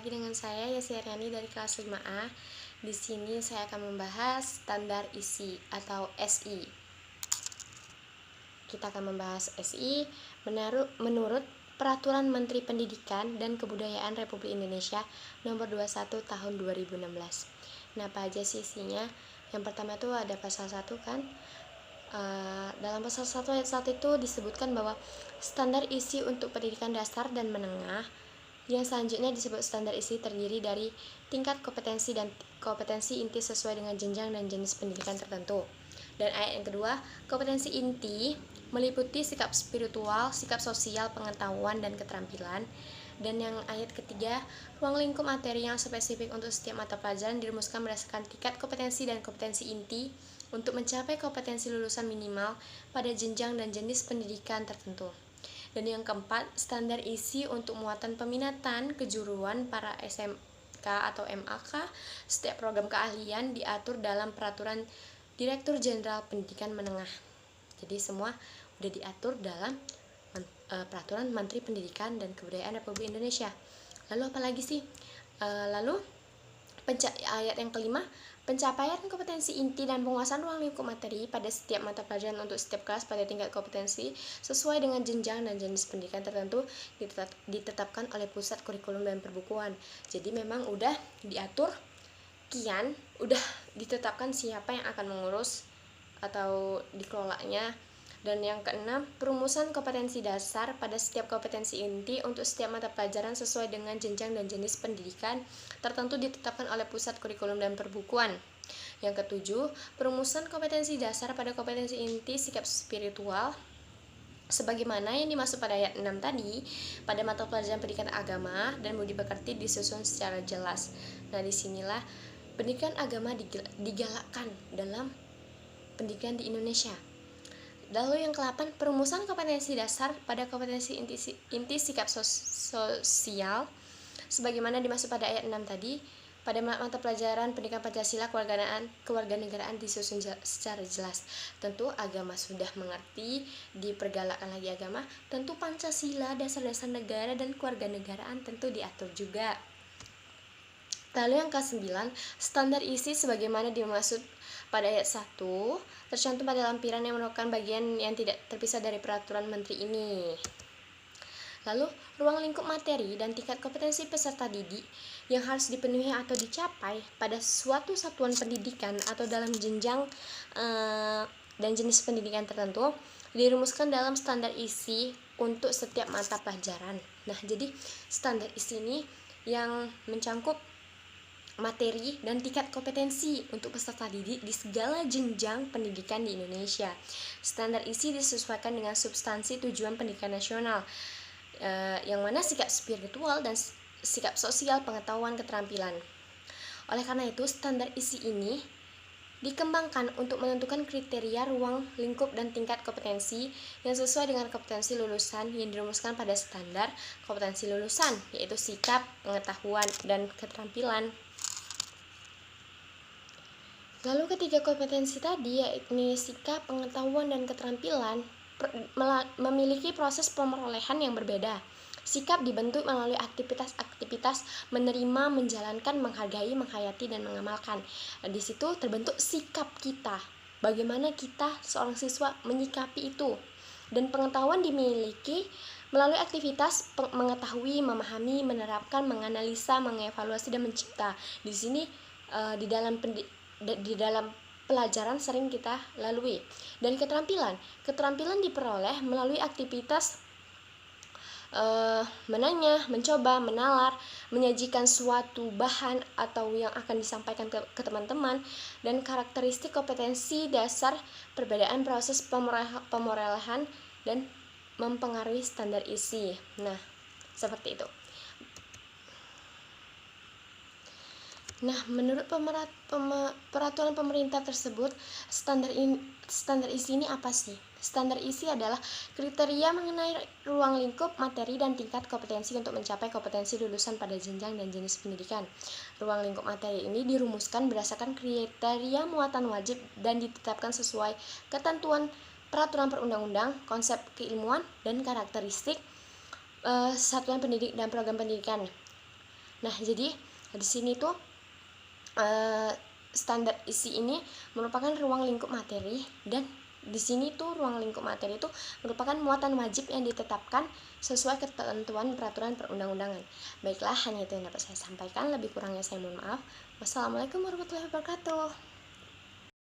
lagi dengan saya Yesi Aryani dari kelas 5A. Di sini saya akan membahas standar isi atau SI. Kita akan membahas SI menurut Peraturan Menteri Pendidikan dan Kebudayaan Republik Indonesia Nomor 21 Tahun 2016. Nah, apa aja sih isinya? Yang pertama itu ada pasal 1 kan. Dalam pasal 1 ayat 1 itu disebutkan bahwa standar isi untuk pendidikan dasar dan menengah yang selanjutnya disebut standar isi terdiri dari tingkat kompetensi dan kompetensi inti sesuai dengan jenjang dan jenis pendidikan tertentu. Dan ayat yang kedua, kompetensi inti meliputi sikap spiritual, sikap sosial, pengetahuan, dan keterampilan. Dan yang ayat ketiga, ruang lingkup materi yang spesifik untuk setiap mata pelajaran dirumuskan berdasarkan tingkat kompetensi dan kompetensi inti untuk mencapai kompetensi lulusan minimal pada jenjang dan jenis pendidikan tertentu. Dan yang keempat, standar isi untuk muatan peminatan kejuruan para SMK atau MAK setiap program keahlian diatur dalam peraturan Direktur Jenderal Pendidikan Menengah. Jadi semua udah diatur dalam peraturan Menteri Pendidikan dan Kebudayaan Republik Indonesia. Lalu apa lagi sih? Ayat yang kelima, pencapaian kompetensi inti dan penguasaan ruang lingkup materi pada setiap mata pelajaran untuk setiap kelas pada tingkat kompetensi sesuai dengan jenjang dan jenis pendidikan tertentu ditetapkan oleh Pusat Kurikulum dan Perbukuan. Jadi memang udah diatur kian, udah ditetapkan siapa yang akan mengurus atau dikelolanya. Dan yang keenam, perumusan kompetensi dasar pada setiap kompetensi inti untuk setiap mata pelajaran sesuai dengan jenjang dan jenis pendidikan tertentu ditetapkan oleh Pusat Kurikulum dan Perbukuan. Yang ketujuh, perumusan kompetensi dasar pada kompetensi inti sikap spiritual sebagaimana yang dimaksud pada ayat 6 tadi pada mata pelajaran pendidikan agama dan budi pekerti disusun secara jelas. Nah, disinilah pendidikan agama digalakkan dalam pendidikan di Indonesia. Lalu yang ke-8, perumusan kompetensi dasar pada kompetensi inti sikap sosial sebagaimana dimaksud pada ayat 6 tadi pada mata pelajaran pendidikan Pancasila kewarganegaraan disusun secara jelas. Tentu agama sudah mengerti, dipergalakkan lagi agama, tentu Pancasila, dasar-dasar negara dan kewarganegaraan tentu diatur juga. Lalu yang ke-9, standar isi sebagaimana dimaksud pada ayat 1 tercantum pada lampiran yang merupakan bagian yang tidak terpisah dari peraturan menteri ini. Lalu, ruang lingkup materi dan tingkat kompetensi peserta didik yang harus dipenuhi atau dicapai pada suatu satuan pendidikan atau dalam jenjang dan jenis pendidikan tertentu dirumuskan dalam standar isi untuk setiap mata pelajaran. Nah, jadi standar isi ini yang mencangkup materi dan tingkat kompetensi untuk peserta didik di segala jenjang pendidikan di Indonesia. Standar isi disesuaikan dengan substansi tujuan pendidikan nasional, yang mana sikap spiritual dan sikap sosial, pengetahuan, keterampilan. Oleh karena itu, standar isi ini dikembangkan untuk menentukan kriteria ruang lingkup dan tingkat kompetensi yang sesuai dengan kompetensi lulusan yang dirumuskan pada standar kompetensi lulusan, yaitu sikap, pengetahuan, dan keterampilan. Lalu ketiga kompetensi tadi, yakni sikap, pengetahuan, dan keterampilan, memiliki proses pemerolehan yang berbeda. Sikap dibentuk melalui aktivitas-aktivitas menerima, menjalankan, menghargai, menghayati, dan mengamalkan. Di situ terbentuk sikap kita, bagaimana kita seorang siswa menyikapi itu. Dan pengetahuan dimiliki melalui aktivitas mengetahui, memahami, menerapkan, menganalisa, mengevaluasi, dan mencipta. Di sini di dalam pelajaran sering kita lalui. Dan keterampilan diperoleh melalui aktivitas menanya, mencoba, menalar, menyajikan suatu bahan atau yang akan disampaikan ke teman-teman, dan karakteristik kompetensi dasar perbedaan proses pemerolehan dan mempengaruhi standar isi. Nah, seperti itu. Nah, menurut peraturan pemerintah tersebut, standar isi ini apa sih? Standar isi adalah kriteria mengenai ruang lingkup, materi, dan tingkat kompetensi untuk mencapai kompetensi lulusan pada jenjang dan jenis pendidikan. Ruang lingkup materi ini dirumuskan berdasarkan kriteria muatan wajib dan ditetapkan sesuai ketentuan peraturan perundang-undang, konsep keilmuan, dan karakteristik satuan pendidik dan program pendidikan. Nah, jadi di sini tuh standar isi ini merupakan ruang lingkup materi, dan di sini tuh ruang lingkup materi itu merupakan muatan wajib yang ditetapkan sesuai ketentuan peraturan perundang-undangan. Baiklah, hanya itu yang dapat saya sampaikan. Lebih kurangnya saya mohon maaf. Wassalamualaikum warahmatullahi wabarakatuh.